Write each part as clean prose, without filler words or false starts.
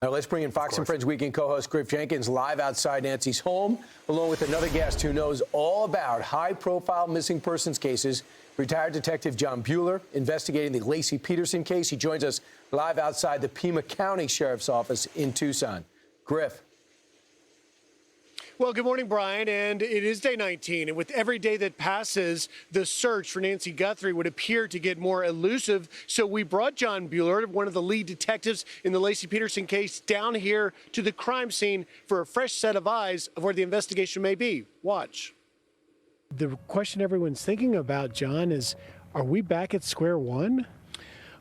Now let's bring in Fox and Friends Weekend co-host Griff Jenkins live outside Nancy's home, along with another guest who knows all about high-profile missing persons cases, retired Detective Jon Buehler, investigating the Laci Peterson case. He joins us live outside the Pima County Sheriff's Office in Tucson. Griff. Well, good morning, Brian, and it is day 19, and with every day that passes, the search for Nancy Guthrie would appear to get more elusive. So we brought Jon Buehler, one of the lead detectives in the Laci Peterson case, down here to the crime scene for a fresh set of eyes of where the investigation may be. Watch. The question everyone's thinking about, John, is, are we back at square one?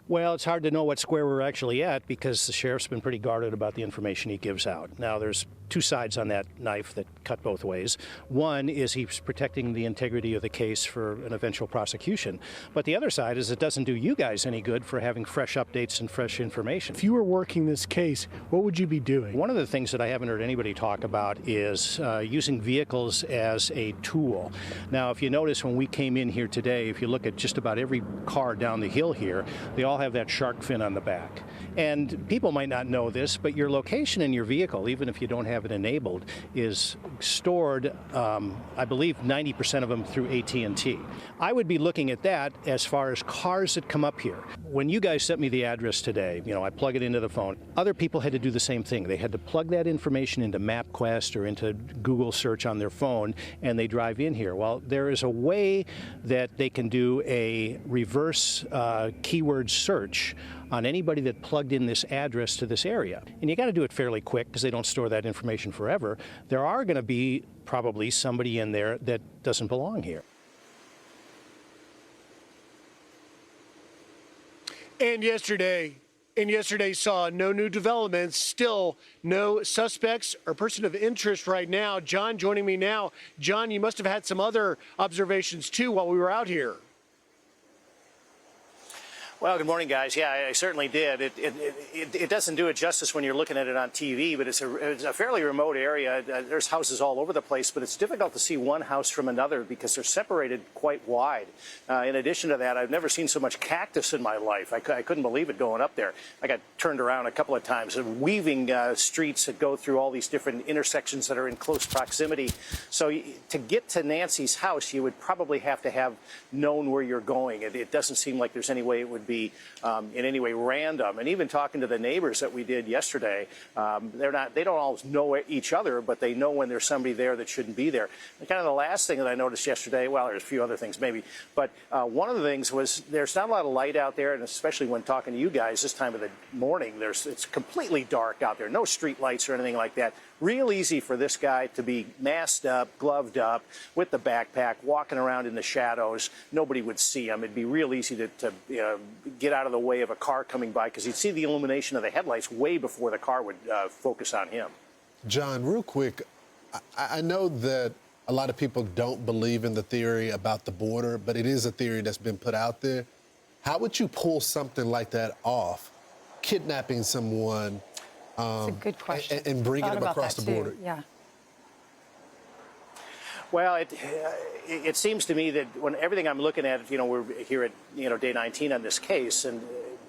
Well, it's hard to know what square we're actually at because the sheriff's been pretty guarded about the information he gives out. Now, there's two sides on that knife that cut both ways. One is he's protecting the integrity of the case for an eventual prosecution. But the other side is it doesn't do you guys any good for having fresh updates and fresh information. If you were working this case, what would you be doing? One of the things that I haven't heard anybody talk about is using vehicles as a tool. Now, if you notice when we came in here today, if you look at just about every car down the hill here, they all have that shark fin on the back. And people might not know this, but your location in your vehicle, even if you don't have it enabled, is stored, I believe 90% of them through AT&T. I would be looking at that as far as cars that come up here. When you guys sent me the address today, I plug it into the phone. Other people had to do the same thing. They had to plug that information into MapQuest or into Google search on their phone, and they drive in here. Well, there is a way that they can do a reverse keyword search on anybody that plugged in this address to this area. And you got to do it fairly quick because they don't store that information forever. There are going to be probably somebody in there that doesn't belong here. And yesterday saw no new developments, still no suspects or person of interest right now. John joining me now. John, you must have had some other observations too while we were out here. Well, good morning, guys. Yeah, I certainly did. It doesn't do it justice when you're looking at it on TV, but it's a fairly remote area. There's houses all over the place, but it's difficult to see one house from another because they're separated quite wide. In addition to that, I've never seen so much cactus in my life. I couldn't believe it going up there. I got turned around a couple of times, weaving streets that go through all these different intersections that are in close proximity. So to get to Nancy's house, you would probably have to have known where you're going. It doesn't seem like there's any way it would be in any way random. And even talking to the neighbors that we did yesterday, they don't always know each other, but they know when there's somebody there that shouldn't be there. And kind of the last thing that I noticed yesterday, well, there's a few other things maybe, but one of the things was there's not a lot of light out there, and especially when talking to you guys this time of the morning, it's completely dark out there, no street lights or anything like that. Real easy for this guy to be masked up, gloved up, with the backpack, walking around in the shadows. Nobody would see him. It'd be real easy to get out of the way of a car coming by because he'd see the illumination of the headlights way before the car would focus on him. John, real quick, I know that a lot of people don't believe in the theory about the border, but it is a theory that's been put out there. How would you pull something like that off, kidnapping someone? That's a good question. And bringing them across the border. Yeah. Well, it seems to me that when everything I'm looking at, we're here at day 19 on this case, and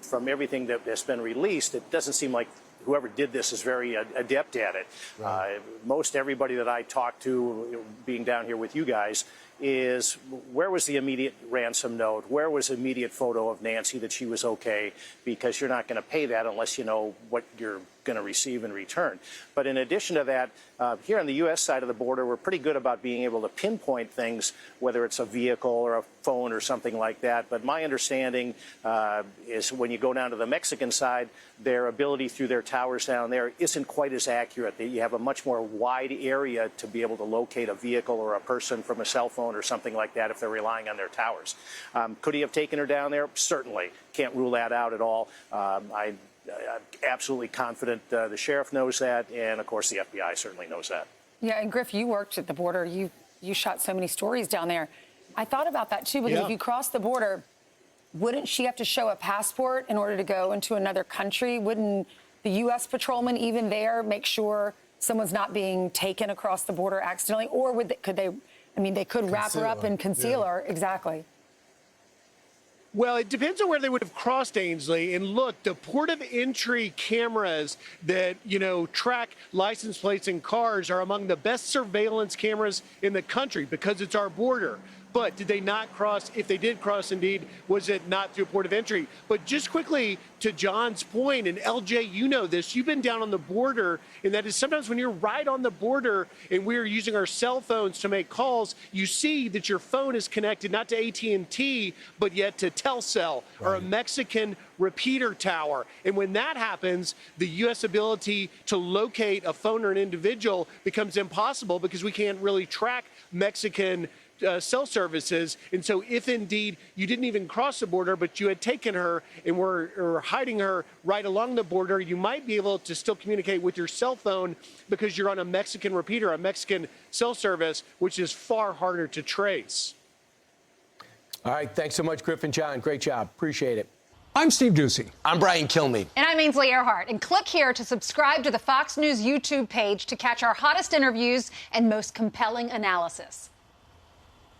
from everything that's been released, it doesn't seem like whoever did this is very adept at it. Right. Most everybody that I talked to, being down here with you guys, is where was the immediate ransom note? Where was the immediate photo of Nancy that she was okay? Because you're not going to pay that unless you know what you're going to receive in return. But in addition to that, here on the U.S. side of the border, we're pretty good about being able to pinpoint things, whether it's a vehicle or a phone or something like that. But my understanding is when you go down to the Mexican side, their ability through their towers down there isn't quite as accurate. You have a much more wide area to be able to locate a vehicle or a person from a cell phone or something like that if they're relying on their towers. Could he have taken her down there? Certainly. Can't rule that out at all. I'm absolutely confident the sheriff knows that, and of course the FBI certainly knows that. Yeah, and Griff, you worked at the border. You shot so many stories down there. I thought about that too, because if you cross the border, wouldn't she have to show a passport in order to go into another country? Wouldn't the U.S. patrolman even there make sure someone's not being taken across the border accidentally? Or could they, they could wrap her up and conceal her. Exactly. Well, it depends on where they would have crossed, Ainsley. And look, the port of entry cameras that, track license plates in cars are among the best surveillance cameras in the country because it's our border. But did they not cross? If they did cross, indeed, was it not through a port of entry? But just quickly to John's point, and LJ, you know this, you've been down on the border, and that is sometimes when you're right on the border and we're using our cell phones to make calls, you see that your phone is connected not to AT&T, but yet to Telcel or a Mexican repeater tower. And when that happens, the U.S. ability to locate a phone or an individual becomes impossible because we can't really track Mexican cell services. And so if indeed you didn't even cross the border, but you had taken her and were hiding her right along the border, you might be able to still communicate with your cell phone because you're on a Mexican repeater, a Mexican cell service, which is far harder to trace. All right. Thanks so much, Griff and John. Great job. Appreciate it. I'm Steve Ducey. I'm Brian Kilmeade. And I'm Ainsley Earhart. And click here to subscribe to the Fox News YouTube page to catch our hottest interviews and most compelling analysis.